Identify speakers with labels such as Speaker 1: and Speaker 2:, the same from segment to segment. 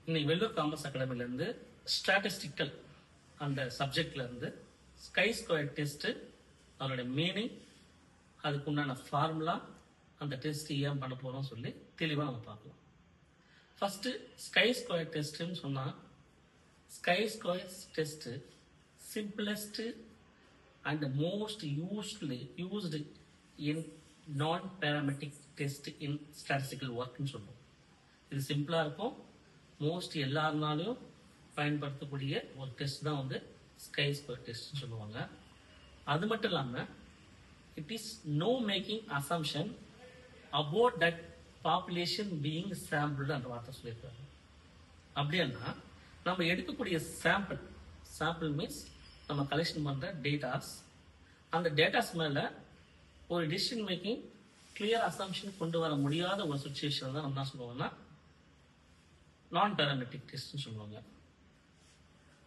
Speaker 1: இன்னைக்கு Vellur commerce அகாடமிலேருந்து statistical அந்த சப்ஜெக்ட்லேருந்து sky square test அதனுடைய மீனிங், அதுக்கு உண்டான ஃபார்முலா, அந்த டெஸ்ட் ஏன் பண்ண போகிறோம் சொல்லி தெளிவாக நம்ம பார்க்கலாம். ஃபஸ்ட்டு ஸ்கை ஸ்கொயர் டெஸ்ட்டுன்னு சொன்னால், chi square test simplest and most used in non parametric test in statistical ஒர்க்னு சொல்லுவோம். இது சிம்பிளாக இருக்கும், மோஸ்ட் எல்லாருனாலையும் பயன்படுத்தக்கூடிய ஒரு டெஸ்ட் தான் வந்து ஸ்கை ஸ்கொயர் டெஸ்ட்னு சொல்லுவாங்க. அது மட்டும் இல்லாமல் it is no making assumption about that population being sample அந்த வார்த்தை சொல்லியிருக்காங்க. அப்படின்னா நம்ம எடுக்கக்கூடிய சாம்பிள் மீன்ஸ் நம்ம கலெக்ஷன் பண்ணுற டேட்டாஸ், அந்த டேட்டாஸ் மேலே ஒரு டிசிஷன் மேக்கிங் கிளியர் அசம்ஷன் கொண்டு வர முடியாத ஒரு சுச்சுவேஷன் தான் நம்ம என்ன சொல்லுவோம்னா நான் பேராமெட்ரிக் டெஸ்ட்னு சொல்லுவாங்க.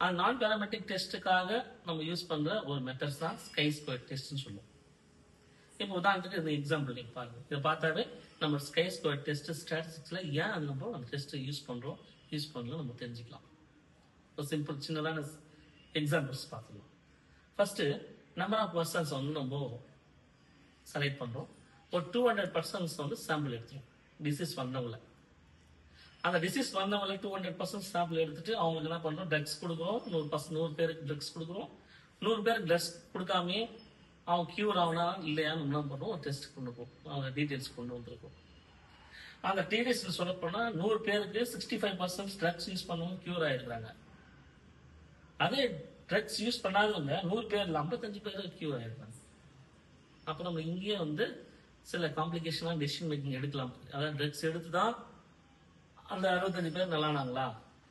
Speaker 1: அந்த நான் பேராமெட்ரிக் டெஸ்ட்டுக்காக நம்ம யூஸ் பண்ணுற ஒரு மெத்தட்ஸ் தான் ஸ்கை ஸ்கொயர் டெஸ்ட்னு சொல்லுவோம். இப்போ உதாரணத்துக்கு இந்த எக்ஸாம்பிள் நீங்கள் பாருங்கள். இதை பார்த்தாவே நம்ம ஸ்கை ஸ்கொயர் டெஸ்ட் ஸ்டாட்டிஸ்டிக்ஸில் ஏன் அது நம்ம அந்த டெஸ்ட்டை யூஸ் பண்ணலாம் நம்ம தெரிஞ்சுக்கலாம். ஒரு சிம்பிள் சின்னதான எக்ஸாம்பிள்ஸ் பார்த்துக்கலாம். ஃபர்ஸ்ட் நம்பர் ஆஃப் பர்சன்ஸ் வந்து நம்ம செலக்ட் பண்ணுறோம். ஒரு 200 பர்சன்ஸ் வந்து சாம்பிள் எடுத்துரும் டிசீஸ் வந்தவங்கள. அந்த டிசீஸ் வந்தவங்கள 200% சாம்பிள் எடுத்துட்டு அவங்களுக்கு என்ன பண்ணுறோம், ட்ரக்ஸ் கொடுக்குறோம். 100 பேருக்கு ட்ரக்ஸ் கொடுக்குறோம். 100 பேருக்கு ட்ரக்ஸ் கொடுக்காமே அவங்க கியூர் ஆகனா இல்லையான்னு என்ன பண்ணுறோம், ஒரு டெஸ்ட் கொண்டு போகும். அவங்க டீட்டெயில்ஸ் கொண்டு வந்துருக்கோம். அந்த டீட்டெயில்ஸ் சொல்ல போனால் 100 பேருக்கு 65% ட்ரக்ஸ் யூஸ் பண்ணவங்க கியூர் ஆகிருக்கிறாங்க. அதே ட்ரக்ஸ் யூஸ் பண்ணாதவங்க 100 பேரில் 55 பேருக்கு கியூர் ஆகிருக்காங்க. அப்போ நம்ம இங்கேயே வந்து சில காம்ப்ளிகேஷனாக டெசிஷன் மேக்கிங் எடுக்கலாம். அதாவது ட்ரக்ஸ் எடுத்து தான் அந்த 65 பேர் நல்லானாங்களா,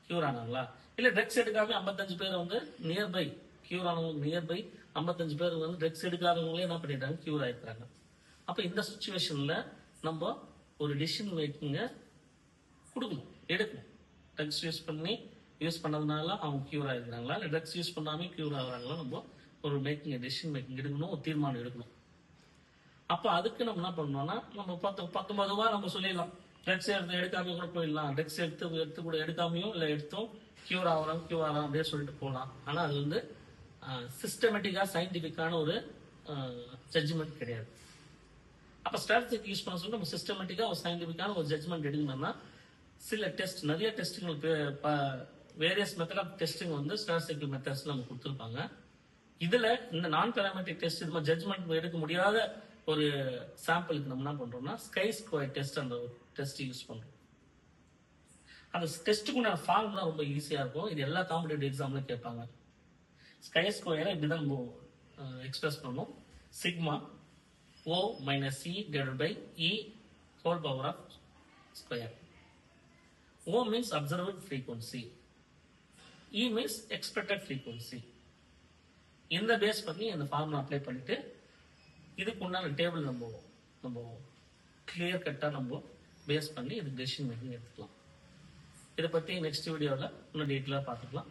Speaker 1: கியூர் ஆனாங்களா, இல்லை ட்ரக்ஸ் எடுக்காம 55 பேர் வந்து நியர்பை கியூர் ஆனவங்க, நியர்பை 55 பேர் வந்து ட்ரக்ஸ் எடுக்காதவங்களே என்ன பண்ணிட்டாங்க, கியூர் ஆகிருக்காங்க. அப்போ இந்த சுச்சுவேஷனில் நம்ம ஒரு டெசிஷன் மேக்கிங்கை எடுக்கணும். ட்ரக்ஸ் யூஸ் பண்ணதுனால அவங்க கியூர் ஆகிருக்கிறாங்களா, இல்லை ட்ரக்ஸ் யூஸ் பண்ணாமல் கியூர் ஆகுறாங்களா, நம்ம ஒரு டெசிஷன் மேக்கிங் எடுக்கணும், ஒரு தீர்மானம் எடுக்கணும். அப்போ அதுக்கு நம்ம என்ன பண்ணோம்னா, நம்ம 19 நம்ம சொல்லிடலாம், ட்ரக்ஸ் எடுக்காம கூட போயிடலாம், ட்ரக்ஸ் எடுத்து கூட எடுக்காமையும் இல்லை எடுத்தோம் கியூர் ஆகலாம் அப்படியே சொல்லிட்டு போகலாம். ஆனால் அது வந்து சிஸ்டமேட்டிக்காக சயின்டிஃபிக்கான ஒரு ஜட்ஜ்மெண்ட் கிடையாது. அப்போ ஸ்ட்ராட்டஜிக் யூஸ் பண்ண சொல்லி நம்ம சிஸ்டமேட்டிக்காக ஒரு சயின்டிஃபிக்கான ஒரு ஜட்ஜ்மெண்ட் எடுக்கணும்னா சில டெஸ்ட், நிறைய டெஸ்ட்டுங்களுக்கு வேரியஸ் மெத்தட் ஆஃப் டெஸ்டிங் வந்து ஸ்டாட்டிஸ்டிக்கல் மெத்தட்ஸ் நம்ம கொடுத்துருப்பாங்க. இதில் இந்த நான் பேராமெட்ரிக் டெஸ்ட் நம்ம ஜட்ஜ்மெண்ட் எடுக்க முடியாத ஒரு சாம்பிளுக்கு நம்ம என்ன பண்றோம்னா ஸ்கை ஸ்கொயர் டெஸ்ட் அந்த டெஸ்ட் யூஸ் பண்றோம். அந்த டெஸ்ட்டுக்குள்ள ஃபார்முலா ரொம்ப ஈஸியா இருக்கும். இது எல்லா காம்படிட்டிவ் எக்ஸாம்லையும் கேட்பாங்க. ஸ்கை ஸ்கொயரை இப்படிதான் நம்ம எக்ஸ்பிரஸ் பண்ணுவோம். Sigma O minus C divided by E whole power of square. O means observed frequency, E means expected frequency. இந்த பேஸ் பண்ணி அந்த ஃபார்முலா அப்ளை பண்ணிட்டு இதுக்கு உண்டான டேபிள் நம்ம கிளியர் கட்டாக நம்ம பேஸ் பண்ணி இது டெசிஷன் மேக்கிங் எடுத்துக்கலாம். இதை பற்றி நெக்ஸ்ட் வீடியோவில் இன்னும் டீட்டெயிலாக பார்த்துக்கலாம்.